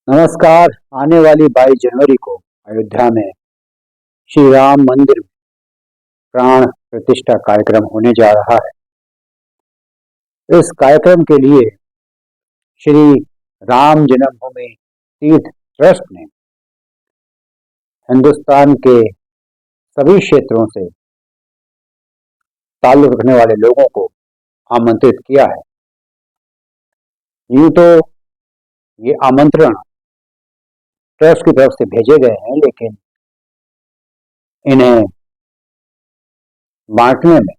नमस्कार। आने वाली 22 जनवरी को अयोध्या में श्री राम मंदिर में प्राण प्रतिष्ठा कार्यक्रम होने जा रहा है। इस कार्यक्रम के लिए श्री राम जन्मभूमि तीर्थ ट्रस्ट ने हिंदुस्तान के सभी क्षेत्रों से ताल्लुक रखने वाले लोगों को आमंत्रित किया है। यूं तो ये आमंत्रण ट्रस्ट की तरफ से भेजे गए हैं, लेकिन इन्हें बांटने में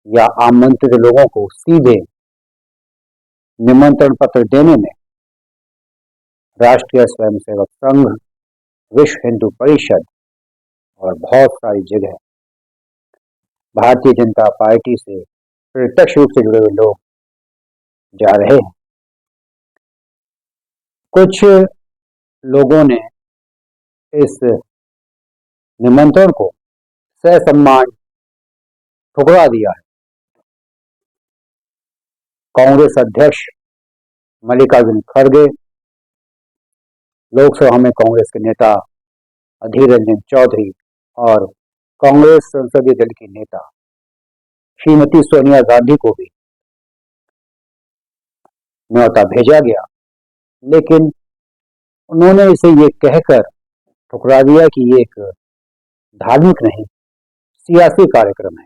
या आमंत्रित लोगों को सीधे निमंत्रण पत्र देने में राष्ट्रीय स्वयंसेवक संघ, विश्व हिंदू परिषद और बहुत सारी जगह भारतीय जनता पार्टी से प्रत्यक्ष रूप से जुड़े हुए लोग जा रहे हैं। कुछ लोगों ने इस निमंत्रण को ससम्मान ठुकरा दिया है। कांग्रेस अध्यक्ष मल्लिकार्जुन खड़गे, लोकसभा में कांग्रेस के नेता अधीर रंजन चौधरी और कांग्रेस संसदीय दल की नेता श्रीमती सोनिया गांधी को भी न्योता भेजा गया, लेकिन उन्होंने इसे ये कहकर ठुकरा दिया कि ये एक धार्मिक नहीं, सियासी कार्यक्रम है।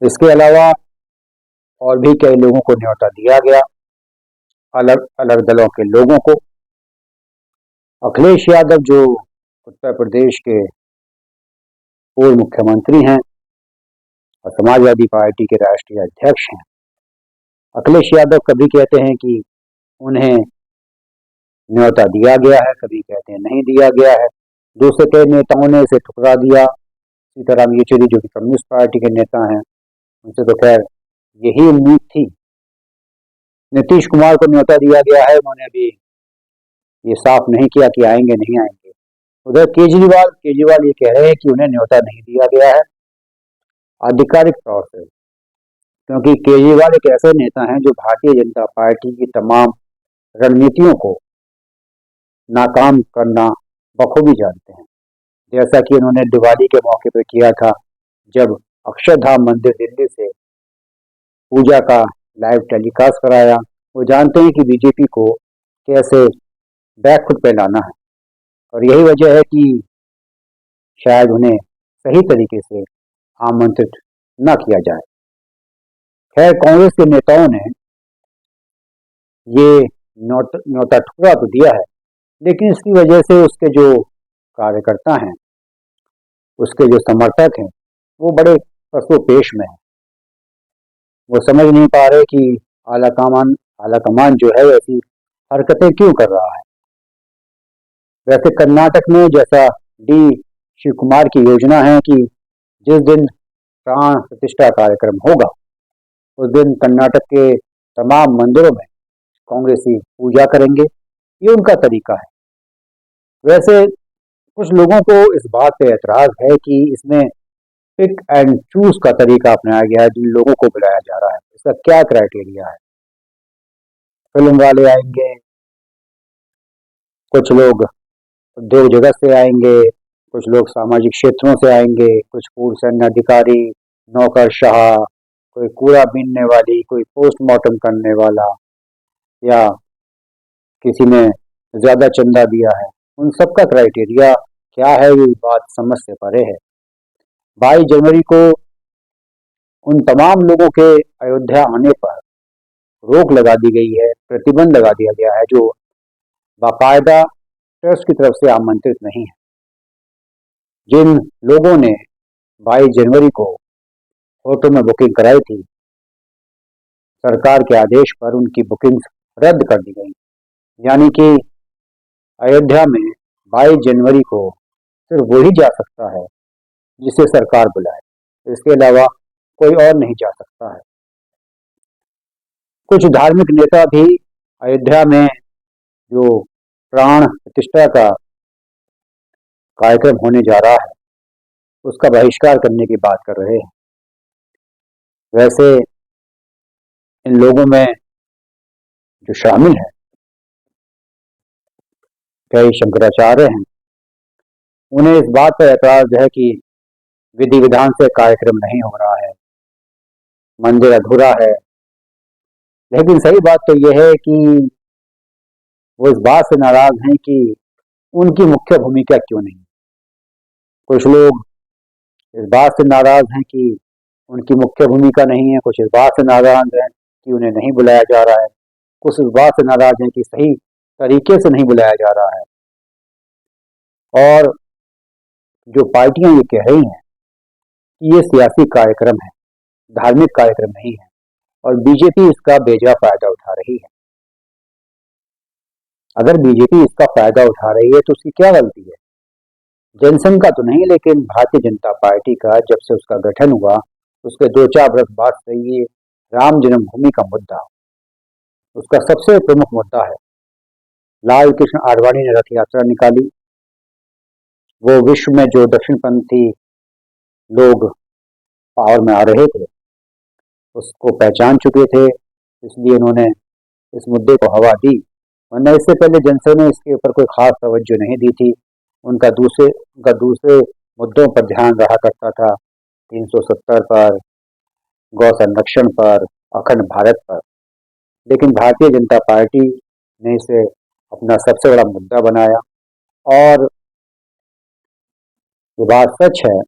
इसके अलावा और भी कई लोगों को न्योता दिया गया, अलग अलग दलों के लोगों को। अखिलेश यादव, जो उत्तर प्रदेश के पूर्व मुख्यमंत्री हैं और समाजवादी पार्टी के राष्ट्रीय अध्यक्ष हैं, अखिलेश यादव कभी कहते हैं कि उन्हें न्योता दिया गया है, कभी कहते हैं नहीं दिया गया है। दूसरे कई नेताओं ने इसे ठुकरा दिया। सीताराम येचुरी, जो कि कम्युनिस्ट पार्टी के नेता हैं, उनसे तो खैर यही उम्मीद थी। नीतीश कुमार को न्योता दिया गया है, उन्होंने अभी ये साफ नहीं किया कि आएंगे नहीं आएंगे। उधर केजरीवाल ये कह रहे हैं कि उन्हें न्योता नहीं दिया गया है आधिकारिक तौर से, क्योंकि केजरीवाल एक ऐसे नेता हैं जो भारतीय जनता पार्टी की तमाम रणनीतियों को नाकाम करना बखूबी जानते हैं। जैसा कि उन्होंने दिवाली के मौके पर किया था, जब अक्षरधाम मंदिर दिल्ली से पूजा का लाइव टेलीकास्ट कराया। वो जानते हैं कि बीजेपी को कैसे बैकफुट पे लाना है, और यही वजह है कि शायद उन्हें सही तरीके से आमंत्रित न किया जाए। खैर, कांग्रेस के नेताओं ने ये न्योता ठुकरा तो दिया है, लेकिन इसकी वजह से उसके जो कार्यकर्ता हैं, उसके जो समर्थक हैं, वो बड़े पसोपेश में हैं। वो समझ नहीं पा रहे कि आलाकमान जो है ऐसी हरकतें क्यों कर रहा है। वैसे कर्नाटक में जैसा डी शिव कुमार की योजना है कि जिस दिन प्राण प्रतिष्ठा कार्यक्रम होगा उस दिन कर्नाटक के तमाम मंदिरों में कांग्रेसी पूजा करेंगे, ये उनका तरीका है। वैसे कुछ लोगों को इस बात पे एतराज है कि इसमें पिक एंड चूज का तरीका अपनाया गया है। जिन लोगों को बुलाया जा रहा है, इसका क्या क्राइटेरिया है? फिल्म वाले आएंगे, कुछ लोग उद्योग जगत से आएंगे, कुछ लोग सामाजिक क्षेत्रों से आएंगे, कुछ पूर्व सैन्य अधिकारी, नौकरशाह, कोई कूड़ा बीनने वाली, कोई पोस्टमार्टम करने वाला, या किसी ने ज्यादा चंदा दिया है। उन सब का क्राइटेरिया क्या है, ये बात समझ से परे है। 22 जनवरी को उन तमाम लोगों के अयोध्या आने पर रोक लगा दी गई है, प्रतिबंध लगा दिया गया है, जो बाकायदा ट्रस्ट की तरफ से आमंत्रित नहीं है। जिन लोगों ने 22 जनवरी को होटल में बुकिंग कराई थी, सरकार के आदेश पर उनकी बुकिंग रद्द कर दी गई। यानी कि अयोध्या में 22 जनवरी को सिर्फ वही जा सकता है जिसे सरकार बुलाए, इसके अलावा कोई और नहीं जा सकता है। कुछ धार्मिक नेता भी अयोध्या में जो प्राण प्रतिष्ठा का कार्यक्रम होने जा रहा है उसका बहिष्कार करने की बात कर रहे हैं। वैसे इन लोगों में जो शामिल है कई शंकराचार्य हैं, उन्हें इस बात पर ऐतराज है कि विधि विधान से कार्यक्रम नहीं हो रहा है, मंदिर अधूरा है। लेकिन सही बात तो यह है कि वो इस बात से नाराज हैं कि उनकी मुख्य भूमिका क्यों नहीं। कुछ लोग इस बात से नाराज हैं कि उनकी मुख्य भूमिका नहीं है, कुछ इस बात से नाराज हैं कि उन्हें नहीं बुलाया जा रहा है, कुछ इस बात से नाराज हैं कि सही तरीके से नहीं बुलाया जा रहा है। और जो पार्टियां ये कह रही हैं कि ये सियासी कार्यक्रम है, धार्मिक कार्यक्रम नहीं है, और बीजेपी इसका बेजा फायदा उठा रही है। अगर बीजेपी इसका फायदा उठा रही है तो उसकी क्या गलती है? जनसंघ का तो नहीं, लेकिन भारतीय जनता पार्टी का जब से उसका गठन हुआ उसके 2-4 वर्ष बाद से ये राम जन्मभूमि का मुद्दा उसका सबसे प्रमुख मुद्दा है। लाल कृष्ण आडवाणी ने रथ यात्रा निकाली। वो विश्व में जो दक्षिणपंथी लोग पावर में आ रहे थे उसको पहचान चुके थे, इसलिए उन्होंने इस मुद्दे को हवा दी, वरना इससे पहले जनसंघ ने इसके ऊपर कोई खास तवज्जो नहीं दी थी। उनका दूसरे मुद्दों पर ध्यान रहा करता था, 370 पर, गौ संरक्षण पर, अखंड भारत पर। लेकिन भारतीय जनता पार्टी ने इसे अपना सबसे बड़ा मुद्दा बनाया। और ये बात सच है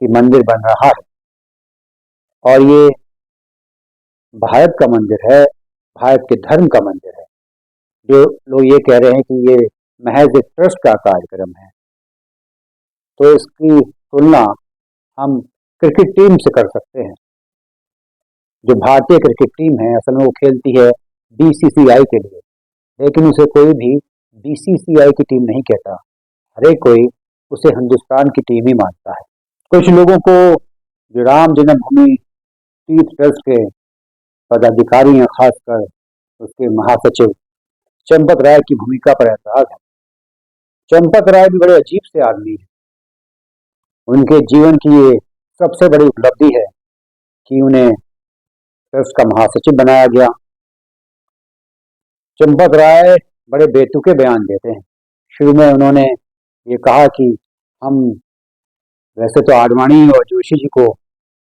कि मंदिर बन रहा है, और ये भारत का मंदिर है, भारत के धर्म का मंदिर है। जो लोग ये कह रहे हैं कि ये महज एक ट्रस्ट का कार्यक्रम है, तो इसकी तुलना हम क्रिकेट टीम से कर सकते हैं। जो भारतीय क्रिकेट टीम है असल में वो खेलती है बीसीसीआई के लिए, लेकिन उसे कोई भी बीसीसीआई की टीम नहीं कहता, हर एक कोई उसे हिंदुस्तान की टीम ही मानता है। कुछ लोगों को जो राम जन्मभूमि तीर्थ ट्रस्ट के पदाधिकारी हैं, खासकर उसके महासचिव चंपत राय की भूमिका पर एतराज है। चंपत राय भी बड़े अजीब से आदमी है। उनके जीवन की ये सबसे बड़ी उपलब्धि है कि उन्हें ट्रस्ट का महासचिव बनाया गया। चंपत राय बड़े बेतुके बयान देते हैं। शुरू में उन्होंने ये कहा कि हम वैसे तो आडवाणी और जोशी जी को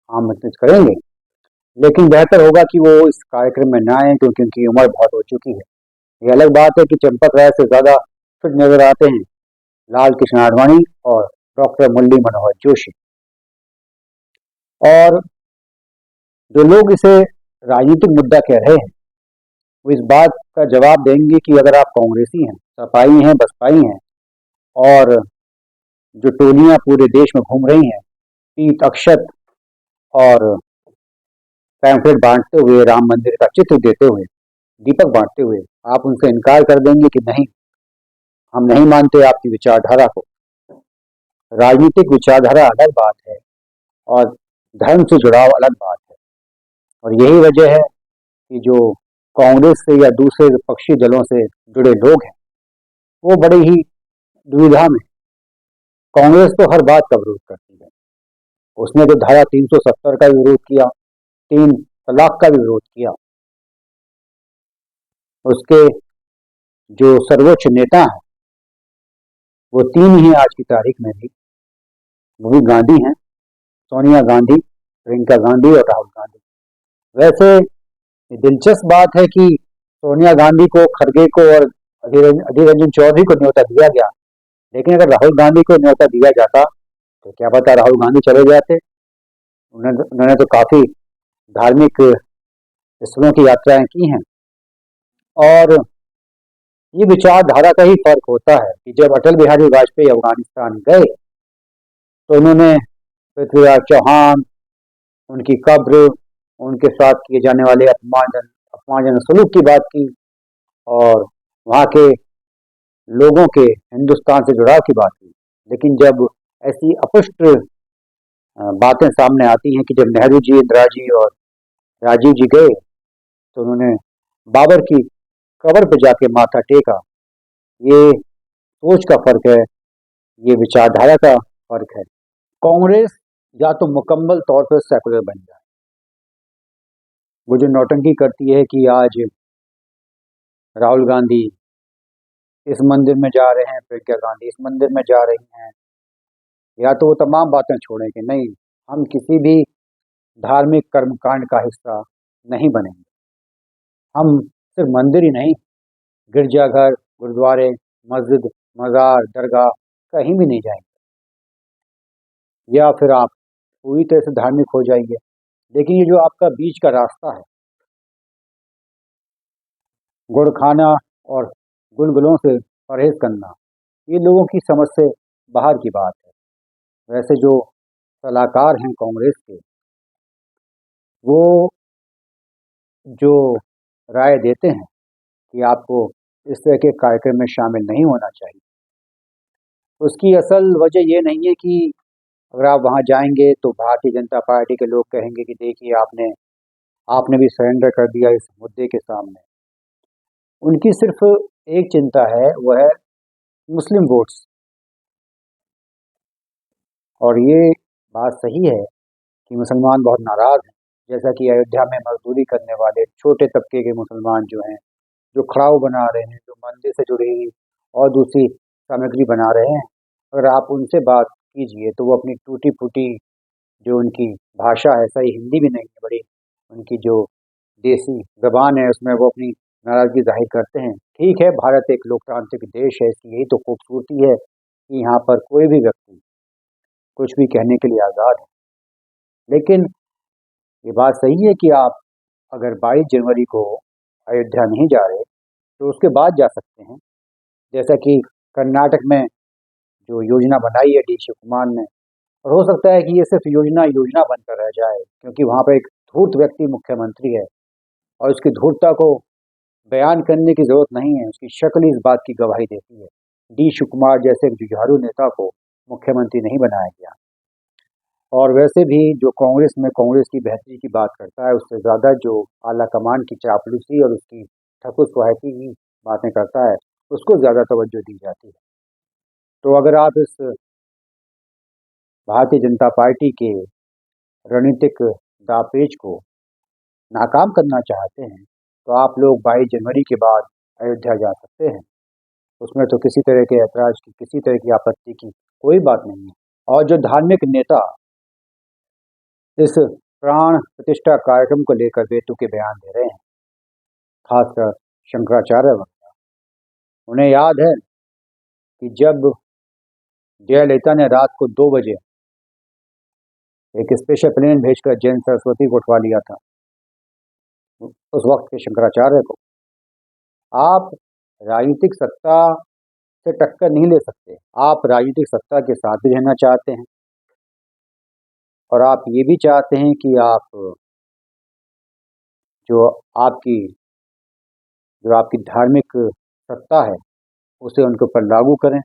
आमंत्रित करेंगे, लेकिन बेहतर होगा कि वो इस कार्यक्रम में ना आए क्योंकि उनकी उम्र बहुत हो चुकी है। ये अलग बात है कि चंपत राय से ज्यादा फिट नजर आते हैं लाल कृष्ण आडवाणी और डॉक्टर मुरली मनोहर जोशी। और जो लोग इसे राजनीतिक मुद्दा कह रहे हैं वो इस बात का जवाब देंगे कि अगर आप कांग्रेसी हैं, सपाई हैं, बसपाई हैं, और जो टोलियां पूरे देश में घूम रही हैं पीत अक्षत और पैम्फलेट बांटते हुए, राम मंदिर का चित्र देते हुए, दीपक बांटते हुए, आप उनसे इनकार कर देंगे कि नहीं, हम नहीं मानते आपकी विचारधारा को। राजनीतिक विचारधारा अलग बात है और धर्म से जुड़ाव अलग बात है। और यही वजह है कि जो कांग्रेस से या दूसरे विपक्षी दलों से जुड़े लोग हैं वो बड़े ही दुविधा में। कांग्रेस तो हर बात का विरोध करती है। उसने तो धारा 370 का भी विरोध किया, 3 तलाक का भी विरोध किया। उसके जो सर्वोच्च नेता हैं वो 3 ही आज की तारीख में भी, वो भी गांधी हैं, सोनिया गांधी, प्रियंका गांधी और राहुल गांधी। वैसे दिलचस्प बात है कि सोनिया गांधी को, खड़गे को और अधीर रंजन चौधरी को न्योता दिया गया, लेकिन अगर राहुल गांधी को न्योता दिया जाता तो क्या पता राहुल गांधी चले जाते। उन्होंने तो काफी धार्मिक स्थलों की यात्राएं की हैं। और ये विचारधारा का ही फर्क होता है कि जब अटल बिहारी वाजपेयी अफगानिस्तान गए तो उन्होंने पृथ्वीराज चौहान, उनकी कब्र, उनके साथ किए जाने वाले अपमानजनक सलूक की बात की और वहाँ के लोगों के हिंदुस्तान से जुड़ाव की बात की। लेकिन जब ऐसी अपुष्ट बातें सामने आती हैं कि जब नेहरू जी, इंदिरा जी और राजीव जी गए तो उन्होंने बाबर की कब्र पे जाके माथा टेका। ये सोच का फर्क है, ये विचारधारा का फर्क है। कांग्रेस या तो मुकम्मल तौर पर सेकुलर बन जाए। वो जो नौटंकी करती है कि आज राहुल गांधी इस मंदिर में जा रहे हैं, प्रियंका गांधी इस मंदिर में जा रही हैं, या तो वो तमाम बातें छोड़ें कि नहीं, हम किसी भी धार्मिक कर्मकांड का हिस्सा नहीं बनेंगे। हम सिर्फ मंदिर ही नहीं, गिरजाघर, गुरुद्वारे, मस्जिद, मज़ार, दरगाह कहीं भी नहीं जाएंगे। या फिर आप पूरी तरह से धार्मिक हो जाइए, लेकिन ये जो आपका बीच का रास्ता है, गुड़ खाना और गुलगुलों से परहेज करना, ये लोगों की समझ से बाहर की बात है। वैसे जो सलाहकार हैं कांग्रेस के, वो जो राय देते हैं कि आपको इस तरह के कार्यक्रम में शामिल नहीं होना चाहिए, उसकी असल वजह ये नहीं है कि अगर आप वहाँ जाएंगे तो भारतीय जनता पार्टी के लोग कहेंगे कि देखिए आपने आपने भी सरेंडर कर दिया इस मुद्दे के सामने। उनकी सिर्फ एक चिंता है, वह है मुस्लिम वोट्स। और ये बात सही है कि मुसलमान बहुत नाराज़ हैं। जैसा कि अयोध्या में मजदूरी करने वाले छोटे तबके के मुसलमान जो हैं, जो खड़ाऊ बना रहे हैं, जो मंदिर से जुड़ी हुई और दूसरी सामग्री बना रहे हैं, अगर आप उनसे बात कीजिए तो वो अपनी टूटी फूटी जो उनकी भाषा है, सही हिंदी भी नहीं है, बड़ी उनकी जो देसी ज़बान है उसमें वो अपनी नाराज़गी ज़ाहिर करते हैं। ठीक है, भारत एक लोकतांत्रिक देश है, इसकी यही तो खूबसूरती है कि यहाँ पर कोई भी व्यक्ति कुछ भी कहने के लिए आज़ाद है। लेकिन ये बात सही है कि आप अगर 22 जनवरी को अयोध्या नहीं जा रहे तो उसके बाद जा सकते हैं। जैसा कि कर्नाटक में जो योजना बनाई है डी शिवकुमार ने, और हो सकता है कि ये सिर्फ योजना योजना बनकर रह जाए, क्योंकि वहाँ पर एक धूर्त व्यक्ति मुख्यमंत्री है और उसकी धूर्तता को बयान करने की ज़रूरत नहीं है, उसकी शक्ल ही इस बात की गवाही देती है। डी शिवकुमार जैसे एक जुझारू नेता को मुख्यमंत्री नहीं बनाया गया। और वैसे भी जो कांग्रेस में कांग्रेस की बेहतरी की बात करता है, उससे ज़्यादा जो आला कमान की चापलूसी और उसकी ठकुस वहती की बातें करता है, उसको ज़्यादा तवज्जो दी जाती है। तो अगर आप इस भारतीय जनता पार्टी के रणनीतिक दांवपेच को नाकाम करना चाहते हैं तो आप लोग 22 जनवरी के बाद अयोध्या जा सकते हैं। उसमें तो किसी तरह के ऐतराज़ की, किसी तरह की आपत्ति की कोई बात नहीं है। और जो धार्मिक नेता इस प्राण प्रतिष्ठा कार्यक्रम को लेकर बेतुके बयान दे रहे हैं, खासकर शंकराचार्य वगैरह, उन्हें याद है कि जब जयललिता ने रात को 2 बजे एक स्पेशल प्लेन भेजकर जैन सरस्वती को उठवा लिया था, उस वक्त के शंकराचार्य को। आप राजनीतिक सत्ता से टक्कर नहीं ले सकते, आप राजनीतिक सत्ता के साथ भी रहना चाहते हैं और आप ये भी चाहते हैं कि आप जो आपकी जो आपकी धार्मिक सत्ता है उसे उनके ऊपर लागू करें।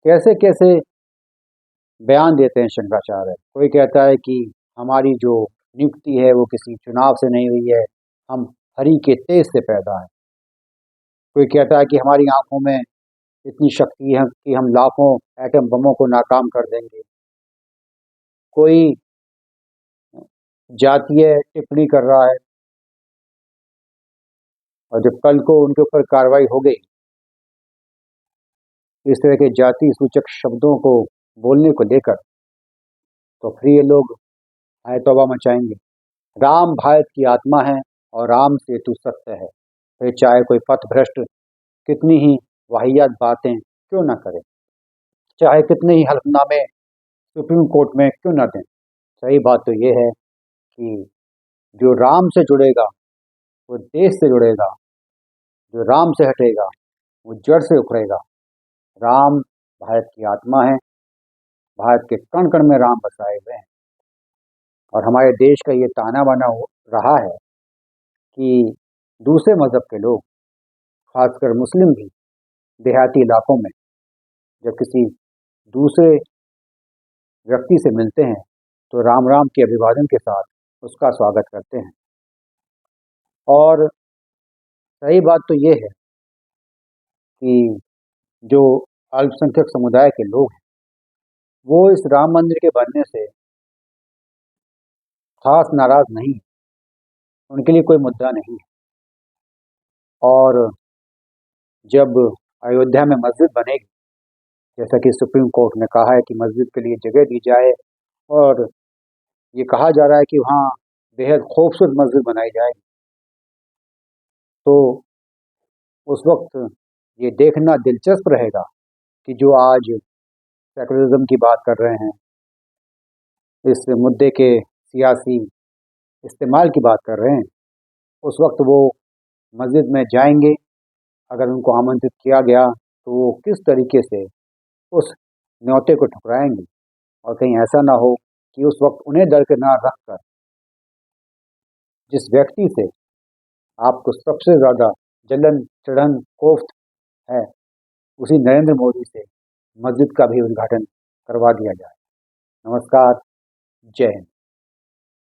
कैसे कैसे बयान देते हैं शंकराचार्य। कोई कहता है कि हमारी जो नियुक्ति है वो किसी चुनाव से नहीं हुई है, हम हरि के तेज से पैदा हैं। कोई कहता है कि हमारी आंखों में इतनी शक्ति है कि हम लाखों एटम बमों को नाकाम कर देंगे। कोई जातीय टिप्पणी कर रहा है, और जब कल को उनके ऊपर कार्रवाई हो गई, इस तरह के जाति सूचक शब्दों को बोलने को लेकर, तो फिर ये लोग आए तौबा मचाएंगे। राम भारत की आत्मा है और राम सेतु सत्य है, फिर चाहे कोई पथ भ्रष्ट कितनी ही वाहियात बातें क्यों ना करे, चाहे कितने ही हलफनामे सुप्रीम कोर्ट में क्यों ना दें। सही बात तो ये है कि जो राम से जुड़ेगा वो देश से जुड़ेगा, जो राम से हटेगा वो जड़ से उखड़ेगा। राम भारत की आत्मा है, भारत के कण कण में राम बसाए हुए हैं। और हमारे देश का ये ताना बाना रहा है कि दूसरे मज़हब के लोग, खासकर मुस्लिम भी, देहाती इलाकों में जब किसी दूसरे व्यक्ति से मिलते हैं तो राम राम के अभिवादन के साथ उसका स्वागत करते हैं। और सही बात तो ये है कि जो अल्पसंख्यक समुदाय के लोग हैं, वो इस राम मंदिर के बनने से खास नाराज़ नहीं है, उनके लिए कोई मुद्दा नहीं है। और जब अयोध्या में मस्जिद बनेगी, जैसा कि सुप्रीम कोर्ट ने कहा है कि मस्जिद के लिए जगह दी जाए, और ये कहा जा रहा है कि वहाँ बेहद खूबसूरत मस्जिद बनाई जाएगी, तो उस वक्त ये देखना दिलचस्प रहेगा कि जो आज सेकुलरिज्म की बात कर रहे हैं, इस मुद्दे के सियासी इस्तेमाल की बात कर रहे हैं, उस वक्त वो मस्जिद में जाएंगे, अगर उनको आमंत्रित किया गया तो वो किस तरीके से उस न्योते को ठुकराएंगे, और कहीं ऐसा ना हो कि उस वक्त उन्हें दरकिनार रखकर जिस व्यक्ति से आपको सबसे ज़्यादा जलन चिढ़न कोफ्त है, उसी नरेंद्र मोदी से मस्जिद का भी उद्घाटन करवा दिया जाए। नमस्कार, जय हिंद।